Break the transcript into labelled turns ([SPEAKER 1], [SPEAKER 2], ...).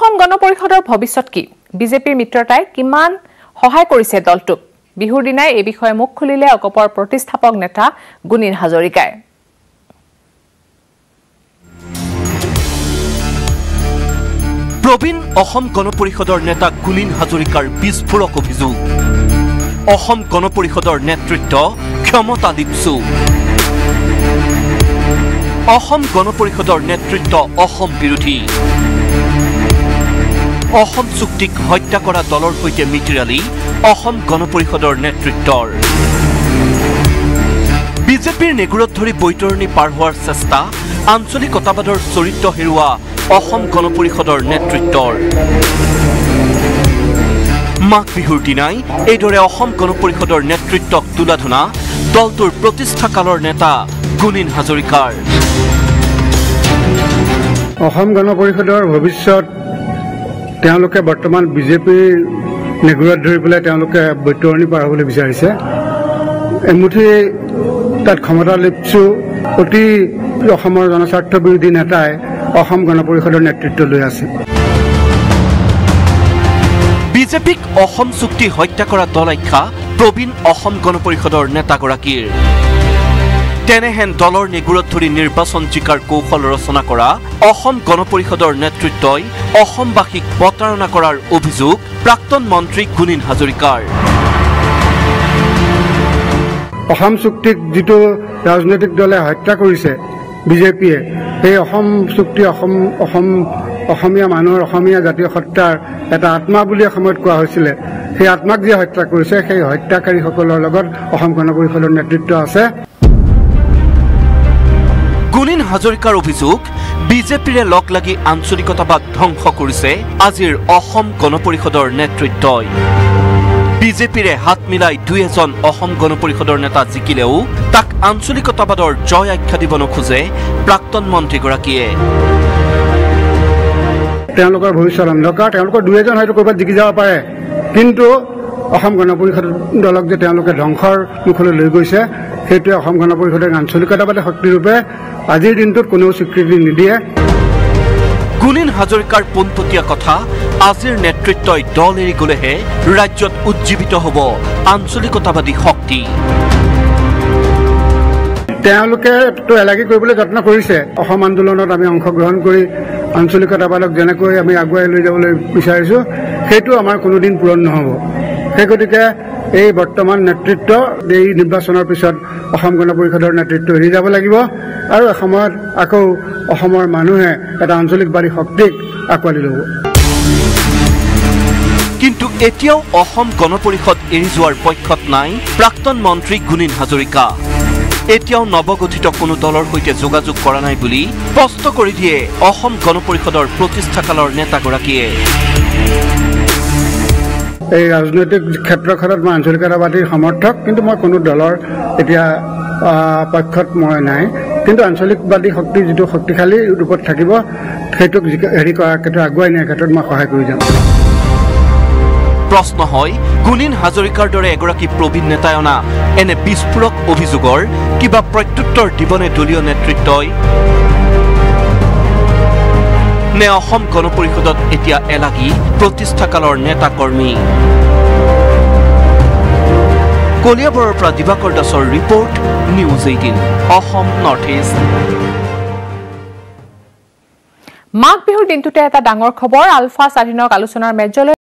[SPEAKER 1] অসম গণ পৰিষদৰ ভৱিষ্যত কি বিজেপিৰ মিত্ৰতাই কিমান সহায় কৰিছে দলটোক বিহুৰ দিনাই এই বিষয়ে মুখ খুলিলে অকপৰ প্ৰতিষ্ঠাপক নেতা গুণীন হাজৰিকাই
[SPEAKER 2] প্ৰবীণ অসম গণ পৰিষদৰ নেতা গুণীন হাজৰিকাৰ বিস্ফোৰক অভিযোগ অসম গণ পৰিষদৰ নেতৃত্ব ক্ষমতা লিপ্সু অসম গণ পৰিষদৰ নেতৃত্ব অসম বিৰোধী অসম চুক্তিক হত্যা কৰা দলৰ সৈতে মিতিৰালি অসম গণ পৰিষদৰ নেতৃত্বৰ বিজেপিৰ নেগুৰত ধৰি বৈতৰণি পাৰ হোৱাৰ চেষ্টা আঞ্চলিকতাবাদৰ চৰিত্ৰ হেৰুৱা অসম গণ পৰিষদৰ নেতৃত্বৰ মাঘ বিহুৰ দিনাই এইদৰে অসম গণ পৰিষদৰ নেতৃত্বক তুলাধনা দলটোৰ প্ৰতিষ্ঠাকালৰ নেতা গুণীন হাজৰিকাৰ
[SPEAKER 3] অসম গণ পৰিষদৰ ভৱিষ্যত তেওঁলোকে বৰ্তমান বিজেপিৰ নেগুৰত ধৰি পেলাই তেওঁলোকে বৈতৰণি পাৰ হ'বলৈ বিচাৰিছে এমুঠি তাত ক্ষমতা লিপ্সু অতি অসমৰ জনস্বাৰ্থ বিৰোধী নেতাই অসম গণ পৰিষদৰ নেতৃত্ব লৈ আছে
[SPEAKER 2] বিজেপিক অসম চুক্তি হত্যা কৰা দল আখ্যা প্ৰবীণ অসম গণ পৰিষদৰ নেতাগৰাকীৰ তেনেহেন দলৰ নেগুৰত ধৰি নিৰ্বাচন জিকাৰ কৌশল ৰচনা কৰা অসম গণ পৰিষদৰ নেতৃত্বই অসমবাসীক প্ৰতাৰণা কৰাৰ অভিযোগ প্ৰাক্তন মন্ত্ৰী গুণীন হাজৰিকাৰ
[SPEAKER 3] অসম চুক্তিক যিটো ৰাজনৈতিক দলে হত্যা কৰিছে বিজেপিয়ে সেই অসম চুক্তি অসমীয়া মানুহৰ অসমীয়া জাতীয় সত্তাৰ এটা আত্মা বুলি সময়ত কোৱা হৈছিলে সেই আত্মাক যে হত্যা কৰিছে সেই হত্যাকাৰীসকলৰ লগত অসম গণ পৰিষদৰ নেতৃত্ব আছে
[SPEAKER 2] গুণীন হাজৰিকাৰ অভিযোগ বিজেপিৰে লগ লাগি আঞ্চলিকতাবাদ ধ্বংস কৰিছে আজিৰ অসম গণ পৰিষদৰ নেতৃত্বই বিজেপিৰে হাত মিলাই দুই এজন অসম গণ পৰিষদৰ নেতা জিকিলেও তাক আঞ্চলিকতাবাদৰ জয় আখ্যা দিব নোখোজে প্ৰাক্তন মন্ত্ৰীগৰাকীয়ে
[SPEAKER 3] তেওঁলোকৰ ভৱিষ্যত অন্ধকাৰ তেওঁলোকৰ দুই এজন হয়তো ক'ৰবাত জিকি যাব পাৰে কিন্তু অসম গণ পৰিষদ দলক যে তেওঁলোকে ধ্বংসৰ মুখলৈ লৈ গৈছে সেইটোৱে অসম গণ পৰিষদৰ আঞ্চলিকতাবাদী শক্তিৰূপে আজিৰ দিনটোত কোনেও স্বীকৃতি নিদিয়ে
[SPEAKER 2] গুণীন হাজৰিকাৰ পোনপটীয়া কথা আজিৰ নেতৃত্বই দল এৰি গলেহে ৰাজ্যত উজ্জীৱিত হ'ব আঞ্চলিকতাবাদী শক্তি
[SPEAKER 3] তেওঁলোকে তো এলাগী কৰিবলৈ যত্ন কৰিছে অসম আন্দোলনত আমি অংশগ্ৰহণ কৰি আঞ্চলিকতাবাদক যেনেকৈ আমি আগুৱাই লৈ যাবলৈ বিচাৰিছোঁ সেইটো আমাৰ কোনোদিন পূৰণ নহ'ব সেই গতিকে এই বৰ্তমান নেতৃত্ব এই নিৰ্বাচনৰ পিছত অসম গণ পৰিষদৰ নেতৃত্ব এৰি যাব লাগিব আৰু এসময়ত আকৌ অসমৰ মানুহে এটা আঞ্চলিকবাদী শক্তিক আঁকোৱালি ল'ব
[SPEAKER 2] কিন্তু এতিয়াও অসম গণ পৰিষদ এৰি যোৱাৰ পক্ষত নাই প্ৰাক্তন মন্ত্ৰী গুণীন হাজৰিকা এতিয়াও নৱগঠিত কোনো দলৰ সৈতে যোগাযোগ কৰা নাই বুলি স্পষ্ট কৰি দিয়ে অসম গণ পৰিষদৰ প্ৰতিষ্ঠাকালৰ নেতাগৰাকীয়ে
[SPEAKER 3] এই ৰাজনৈতিক ক্ষেত্ৰখনত মই আঞ্চলিকতাবাদীৰ সমৰ্থক কিন্তু মই কোনো দলৰ এতিয়া পক্ষত মই নাই কিন্তু আঞ্চলিকবাদী শক্তি যিটো শক্তিশালী ৰূপত থাকিব সেইটোক হেৰি কৰাৰ ক্ষেত্ৰত আগুৱাই নিয়াৰ ক্ষেত্ৰত মই সহায় কৰি যাম
[SPEAKER 2] প্ৰশ্ন হয় গুণীন হাজৰিকাৰ দৰে এগৰাকী প্ৰবীণ নেতাই অনা এনে বিস্ফোৰক অভিযোগৰ কিবা প্ৰত্যুত্তৰ দিবনে দলীয় নেতৃত্বই নে অসম গণ পৰিষদত এতিয়া এলাগী প্ৰতিষ্ঠাকালৰ নেতা কৰ্মী কলিয়াবৰৰ পৰা দিবাকৰ দাসৰ report news 18 Assam north east
[SPEAKER 1] Magh বিহুৰ দিনটোতে এটা ডাঙৰ খবৰ আলফা স্বাধীনক আলোচনাৰ মেজলৈ